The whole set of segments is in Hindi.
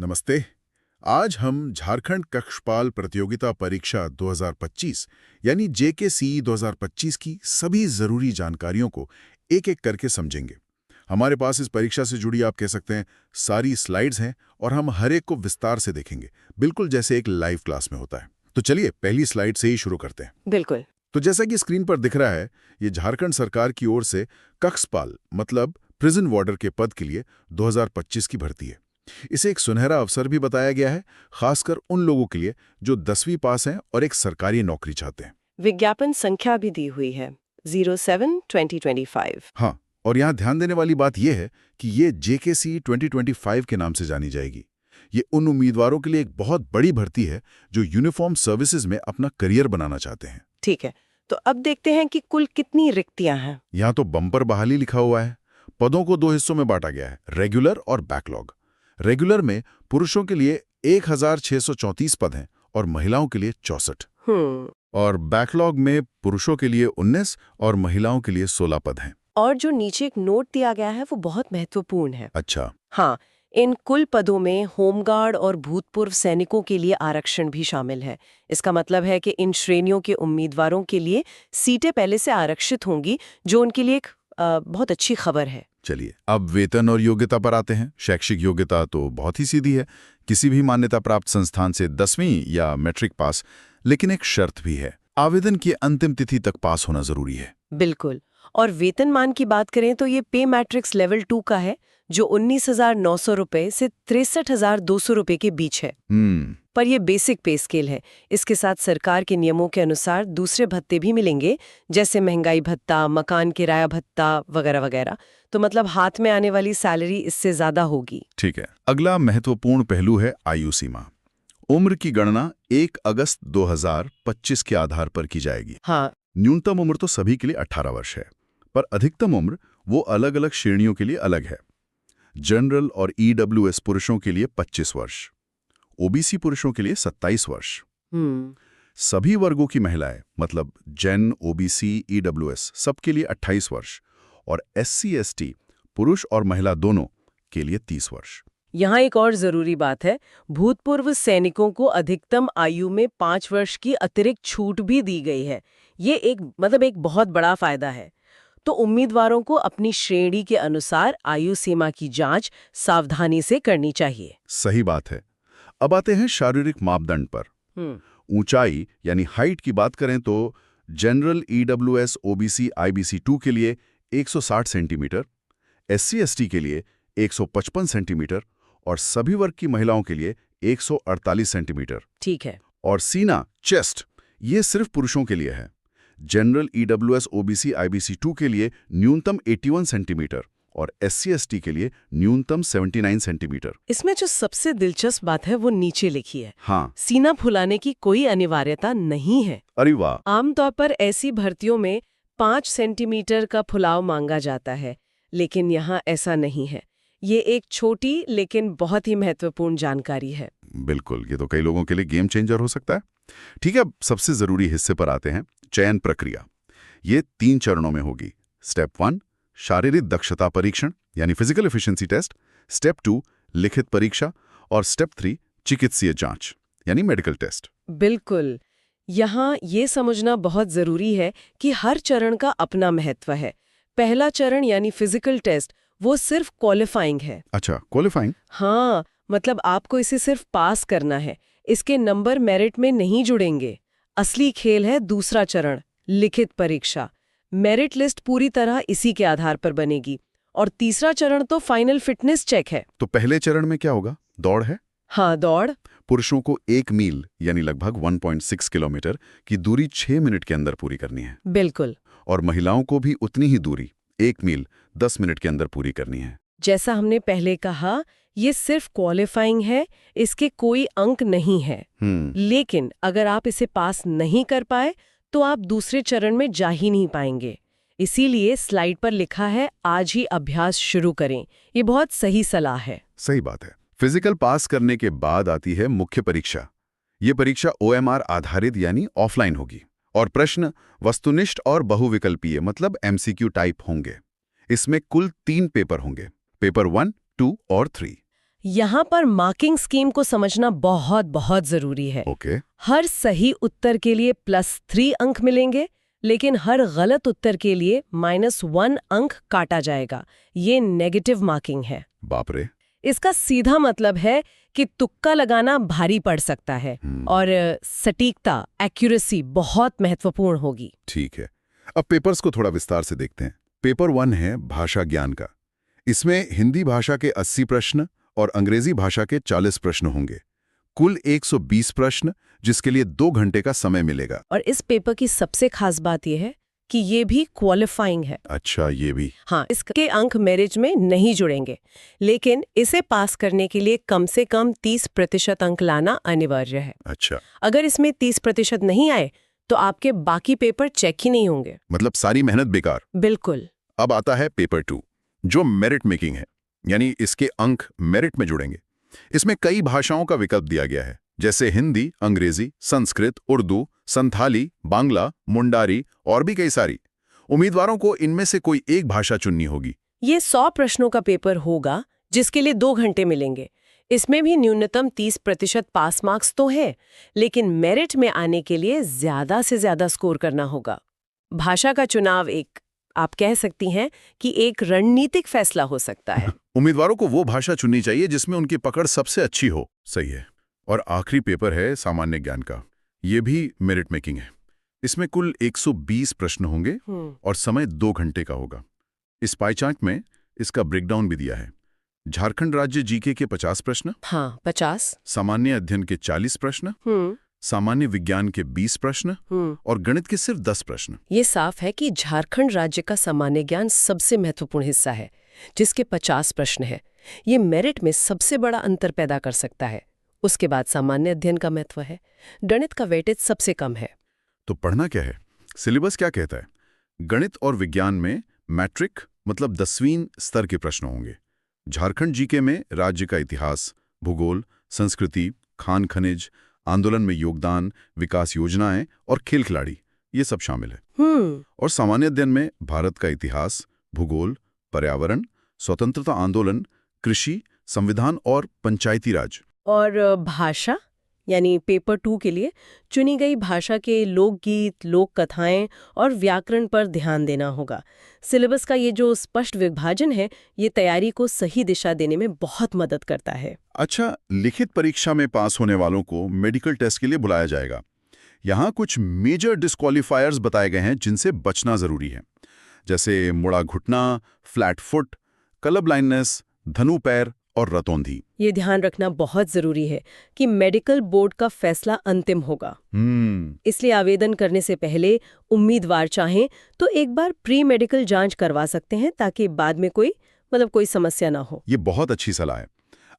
नमस्ते। आज हम झारखंड कक्षपाल प्रतियोगिता परीक्षा 2025 यानी जेकेसीई 2025 की सभी जरूरी जानकारियों को एक एक करके समझेंगे। हमारे पास इस परीक्षा से जुड़ी आप कह सकते हैं सारी स्लाइड्स हैं और हम हर एक को विस्तार से देखेंगे, बिल्कुल जैसे एक लाइव क्लास में होता है। तो चलिए पहली स्लाइड से ही शुरू करते हैं। बिल्कुल। तो जैसा कि स्क्रीन पर दिख रहा है, ये झारखंड सरकार की ओर से कक्षपाल मतलब प्रिजन वार्डर के पद के लिए 2025 की भर्ती है। इसे एक सुनहरा अवसर भी बताया गया है, खासकर उन लोगों के लिए जो 10वीं पास हैं और एक सरकारी नौकरी चाहते हैं। विज्ञापन संख्या भी दी हुई है 07-2025। हाँ, और यहाँ ध्यान देने वाली बात यह है कि ये जेकेसी 2025 के नाम से जानी जाएगी। ये उन उम्मीदवारों के लिए एक बहुत बड़ी भर्ती है जो यूनिफॉर्म सर्विसेज में अपना करियर बनाना चाहते हैं। ठीक है, तो अब देखते हैं कि कुल कितनी रिक्तियां हैं। यहाँ तो बम्पर बहाली लिखा हुआ है। पदों को 2 हिस्सों में बांटा गया है, रेगुलर और बैकलॉग। रेगुलर में पुरुषों के लिए 1634 पद हैं और महिलाओं के लिए 64। और बैकलॉग में पुरुषों के लिए 19 और महिलाओं के लिए 16 पद हैं। और जो नीचे एक नोट दिया गया है वो बहुत महत्वपूर्ण है। अच्छा। हाँ, इन कुल पदों में होमगार्ड और भूतपूर्व सैनिकों के लिए आरक्षण भी शामिल है। इसका मतलब है कि इन श्रेणियों के उम्मीदवारों के लिए सीटें पहले से आरक्षित होंगी, जो उनके लिए एक बहुत अच्छी खबर है। चलिए अब वेतन और योग्यता पर आते हैं। शैक्षिक योग्यता तो बहुत ही सीधी है, किसी भी मान्यता प्राप्त संस्थान से 10वीं या मैट्रिक पास, लेकिन एक शर्त भी है, आवेदन की अंतिम तिथि तक पास होना जरूरी है। बिल्कुल। और वेतनमान की बात करें तो ये पे मैट्रिक्स लेवल 2 का है, जो 19,900 रुपए से 63,200 रुपए के बीच है। पर ये बेसिक पे स्केल है। इसके साथ सरकार के नियमों के अनुसार दूसरे भत्ते भी मिलेंगे, जैसे महंगाई भत्ता, मकान किराया भत्ता वगैरह वगैरह। तो मतलब हाथ में आने वाली सैलरी इससे ज्यादा होगी। ठीक है। अगला महत्वपूर्ण पहलू है आयु सीमा। उम्र की गणना 1 अगस्त 2025 के आधार पर की जाएगी। हाँ। न्यूनतम उम्र तो सभी के लिए 18 वर्ष है, पर अधिकतम उम्र वो अलग अलग श्रेणियों के लिए अलग है। जनरल और ईडब्ल्यूएस पुरुषों के लिए 25 वर्ष, ओबीसी पुरुषों के लिए 27 वर्ष। सभी वर्गों की महिलाएं मतलब जेन, ओबीसी, ईडब्ल्यूएस सबके लिए 28 वर्ष और एससी एसटी पुरुष और महिला दोनों के लिए 30 वर्ष। यहाँ एक और जरूरी बात है, भूतपूर्व सैनिकों को अधिकतम आयु में 5 वर्ष की अतिरिक्त छूट भी दी गई है। ये एक बहुत बड़ा फायदा है। तो उम्मीदवारों को अपनी श्रेणी के अनुसार आयु सीमा की जांच सावधानी से करनी चाहिए। सही बात है। अब आते हैं शारीरिक मापदंड पर। ऊंचाई यानी हाइट की बात करें तो जनरल, ईडब्ल्यूएस, ओबीसी, आईबीसी 2 के लिए 160 सेंटीमीटर, एससी एसटी के लिए 155 सेंटीमीटर और सभी वर्ग की महिलाओं के लिए 148 सेंटीमीटर। ठीक है। और सीना, चेस्ट, ये सिर्फ पुरुषों के लिए है। जनरल, ईडब्ल्यूएस, ओबीसी, आईबीसी 2 के लिए न्यूनतम 81 सेंटीमीटर और एससी एसटी के लिए न्यूनतम 79 सेंटीमीटर। इसमें जो सबसे दिलचस्प बात है वो नीचे लिखी है। हाँ। सीना फुलाने की कोई अनिवार्यता नहीं है। अरे वाह। आमतौर पर ऐसी भर्तियों में 5 सेंटीमीटर का फुलाव मांगा जाता है, लेकिन यहाँ ऐसा नहीं है। ये एक छोटी लेकिन बहुत ही महत्वपूर्ण जानकारी है। बिल्कुल, ये तो कई लोगों के लिए गेम चेंजर हो सकता है। ठीक है, अब सबसे जरूरी हिस्से पर आते हैं, चयन प्रक्रिया। ये 3 चरणों में होगी। स्टेप 1 शारीरिक दक्षता परीक्षण यानी फिजिकल एफिशिएंसी टेस्ट, स्टेप 2 लिखित परीक्षा और स्टेप 3 चिकित्सीय जांच यानी मेडिकल टेस्ट। बिल्कुल। यहाँ ये समझना बहुत जरूरी है कि हर चरण का अपना महत्व है। पहला चरण यानी फिजिकल टेस्ट वो सिर्फ क्वालिफाइंग है। अच्छा, क्वालिफाइंग? हाँ, मतलब आपको इसे सिर्फ पास करना है, इसके नंबर मेरिट में नहीं जुड़ेंगे। असली खेल है दूसरा चरण, लिखित परीक्षा। मेरिट लिस्ट पूरी तरह इसी के आधार पर बनेगी। और तीसरा चरण तो फाइनल फिटनेस चेक है। तो पहले चरण में क्या होगा? दौड़ है? हाँ, दौड़। पुरुषों को 1 मील यानी लगभग 1.6 किलोमीटर की दूरी 6 मिनट के अंदर पूरी करनी है। बिल्कुल। और महिलाओं को भी उतनी ही दूरी 1 मील 10 मिनट के अंदर पूरी करनी है। जैसा हमने पहले कहा, ये सिर्फ क्वालिफाइंग है, इसके कोई अंक नहीं है। लेकिन अगर आप इसे पास नहीं कर पाए तो आप दूसरे चरण में जा ही नहीं पाएंगे। इसीलिए स्लाइड पर लिखा है आज ही अभ्यास शुरू करें। ये बहुत सही सलाह है। सही बात है। फिजिकल पास करने के बाद आती है मुख्य परीक्षा। ये परीक्षा ओएमआर आधारित यानी ऑफलाइन होगी और प्रश्न वस्तुनिष्ठ और बहुविकल्पीय मतलब एमसीक्यू टाइप होंगे। इसमें कुल 3 पेपर होंगे, पेपर 1, 2 और 3। यहाँ पर मार्किंग स्कीम को समझना बहुत बहुत जरूरी है। ओके। हर सही उत्तर के लिए +3 अंक मिलेंगे, लेकिन हर गलत उत्तर के लिए -1 अंक काटा जाएगा। ये नेगेटिव मार्किंग है। बाप रे। इसका सीधा मतलब है कि तुक्का लगाना भारी पड़ सकता है और सटीकता, एक्यूरेसी बहुत महत्वपूर्ण होगी। ठीक है। अब पेपर्स को थोड़ा विस्तार से देखते हैं। पेपर 1 है भाषा ज्ञान का। इसमें हिंदी भाषा के 80 प्रश्न और अंग्रेजी भाषा के 40 प्रश्न होंगे। कुल 120 प्रश्न, जिसके लिए 2 घंटे का समय मिलेगा। और इस पेपर की सबसे खास बात यह है कि ये भी क्वालिफाइंग है। अच्छा, ये भी। हाँ, इसके अंक मेरिट में नहीं जुड़ेंगे, लेकिन इसे पास करने के लिए कम से कम 30% अंक लाना अनिवार्य है। अच्छा। अगर इसमें 30% नहीं आए तो आपके बाकी पेपर चेक ही नहीं होंगे। मतलब सारी मेहनत बेकार। बिल्कुल। अब आता है पेपर 2, जो मेरिट मेकिंग है, यानी इसके अंक मेरिट में जुड़ेंगे। इसमें कई भाषाओं का विकल्प दिया गया है, जैसे हिंदी, अंग्रेजी, संस्कृत, उर्दू, संथाली, बांग्ला, मुंडारी और भी कई सारी। उम्मीदवारों को इनमें से कोई एक भाषा चुननी होगी। ये 100 प्रश्नों का पेपर होगा, जिसके लिए 2 घंटे मिलेंगे। इसमें भी न्यूनतम 30% पास मार्क्स तो है, लेकिन मेरिट में आने के लिए ज्यादा से ज्यादा स्कोर करना होगा। भाषा का चुनाव आप कह सकती हैं कि एक रणनीतिक फैसला हो सकता है। उम्मीदवारों को वो भाषा चुननी चाहिए जिसमें उनकी पकड़ सबसे अच्छी हो। सही है। और आखिरी पेपर है सामान्य ज्ञान का। ये भी मेरिट मेकिंग है। इसमें कुल 120 प्रश्न होंगे और समय 2 घंटे का होगा। इस पाई चार्ट में इसका ब्रेकडाउन भी दिया है। झारखंड राज्य जीके के 50 प्रश्न, हाँ 50, सामान्य अध्ययन के 40 प्रश्न, सामान्य विज्ञान के 20 प्रश्न और गणित के सिर्फ 10 प्रश्न। ये साफ है कि झारखंड राज्य का सामान्य ज्ञान सबसे महत्वपूर्ण हिस्सा है, जिसके 50 प्रश्न है। ये मेरिट में सबसे बड़ा अंतर पैदा कर सकता है। उसके बाद सामान्य अध्ययन का महत्व है। गणित का वेटेज सबसे कम है। तो पढ़ना क्या है? सिलेबस क्या कहता है? गणित और विज्ञान में मैट्रिक मतलब 10वीं स्तर के प्रश्न होंगे। झारखंड जीके में राज्य का इतिहास, भूगोल, संस्कृति, खान खनिज, आंदोलन में योगदान, विकास योजनाएं और खेल खिलाड़ी, ये सब शामिल है। और सामान्य अध्ययन में भारत का इतिहास, भूगोल, पर्यावरण, स्वतंत्रता आंदोलन, कृषि, संविधान और पंचायती राज। और भाषा यानी पेपर 2 के लिए चुनी गई भाषा के लोकगीत, लोक कथाएं और व्याकरण पर ध्यान देना होगा। सिलेबस का ये जो स्पष्ट विभाजन है, ये तैयारी को सही दिशा देने में बहुत मदद करता है। अच्छा, लिखित परीक्षा में पास होने वालों को मेडिकल टेस्ट के लिए बुलाया जाएगा। यहाँ कुछ मेजर डिस्क्वालीफायर्स बताए गए हैं जिनसे बचना जरूरी है, जैसे मुड़ा घुटना, फ्लैट फुट, कलब ब्लाइंडनेस, धनु पैर और रतौंधी। ये ध्यान रखना बहुत जरूरी है कि मेडिकल बोर्ड का फैसला अंतिम होगा। इसलिए आवेदन करने से पहले उम्मीदवार चाहें तो एक बार प्री मेडिकल जांच करवा सकते हैं, ताकि बाद में कोई समस्या ना हो। ये बहुत अच्छी सलाह है।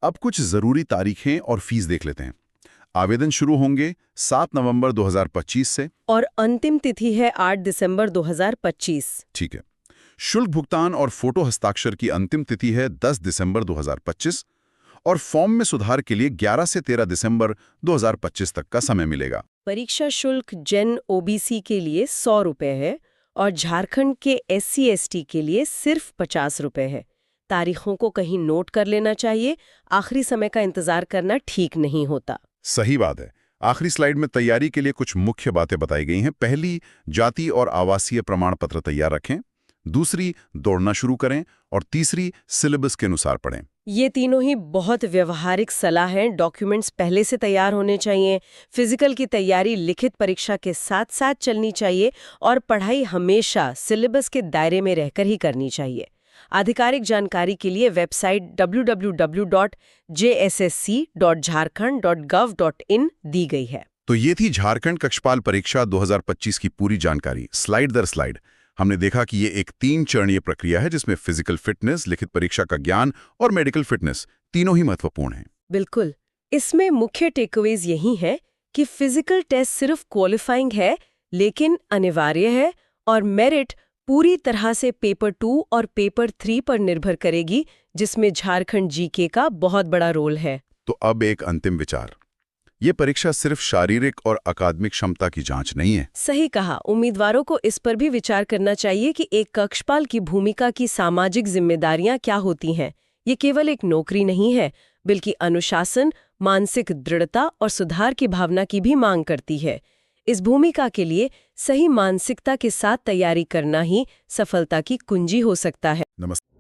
अब कुछ जरूरी तारीखें और फीस देख लेते हैं। आवेदन शुरू होंगे 7 नवंबर 2025 से और अंतिम तिथि है 8 दिसंबर 2025। ठीक है। शुल्क भुगतान और फोटो हस्ताक्षर की अंतिम तिथि है 10 दिसंबर 2025 और फॉर्म में सुधार के लिए 11 से 13 दिसंबर 2025 तक का समय मिलेगा। परीक्षा शुल्क जन ओबीसी के लिए 100 रुपये है और झारखंड के SC/ST के लिए सिर्फ 50 रुपये है। तारीखों को कहीं नोट कर लेना चाहिए। आखिरी समय का इंतजार करना ठीक नहीं होता। सही बात है। आखिरी स्लाइड में तैयारी के लिए कुछ मुख्य बातें बताई गई हैं। पहली, जाति और आवासीय प्रमाण पत्र तैयार रखें। दूसरी, दौड़ना शुरू करें। और तीसरी, सिलेबस के अनुसार पढ़ें। ये तीनों ही बहुत व्यवहारिक सलाह हैं। डॉक्यूमेंट्स पहले से तैयार होने चाहिए। फिजिकल की तैयारी लिखित परीक्षा के साथ साथ चलनी चाहिए और पढ़ाई हमेशा सिलेबस के दायरे में रहकर ही करनी चाहिए। आधिकारिक जानकारी के लिए वेबसाइट www.jssc.jharkhand.gov.in दी गई है। तो ये थी झारखंड कक्षपाल परीक्षा 2025 की पूरी जानकारी, स्लाइड दर स्लाइड। हमने देखा कि ये एक 3 चरणीय प्रक्रिया है, जिसमें फिजिकल फिटनेस, लिखित परीक्षा का ज्ञान और मेडिकल फिटनेस तीनों ही महत्वपूर्ण हैं। बिल्कुल। इसमें मुख्य टेकअवेज यही है कि फिजिकल टेस्ट सिर्फ क्वालिफाइंग है, लेकिन अनिवार्य है, और मेरिट पूरी तरह से पेपर 2 और पेपर 3 पर निर्भर करेगी, जिसमें झारखंड जीके का बहुत बड़ा रोल है। तो अब एक अंतिम विचार। ये परीक्षा सिर्फ शारीरिक और अकादमिक क्षमता की जांच नहीं है। सही कहा। उम्मीदवारों को इस पर भी विचार करना चाहिए कि एक कक्षपाल की भूमिका की सामाजिक जिम्मेदारियां क्या होती हैं। ये केवल एक नौकरी नहीं है, बल्कि अनुशासन, मानसिक दृढ़ता और सुधार की भावना की भी मांग करती है। इस भूमिका के लिए सही मानसिकता के साथ तैयारी करना ही सफलता की कुंजी हो सकता है। नमस्ते।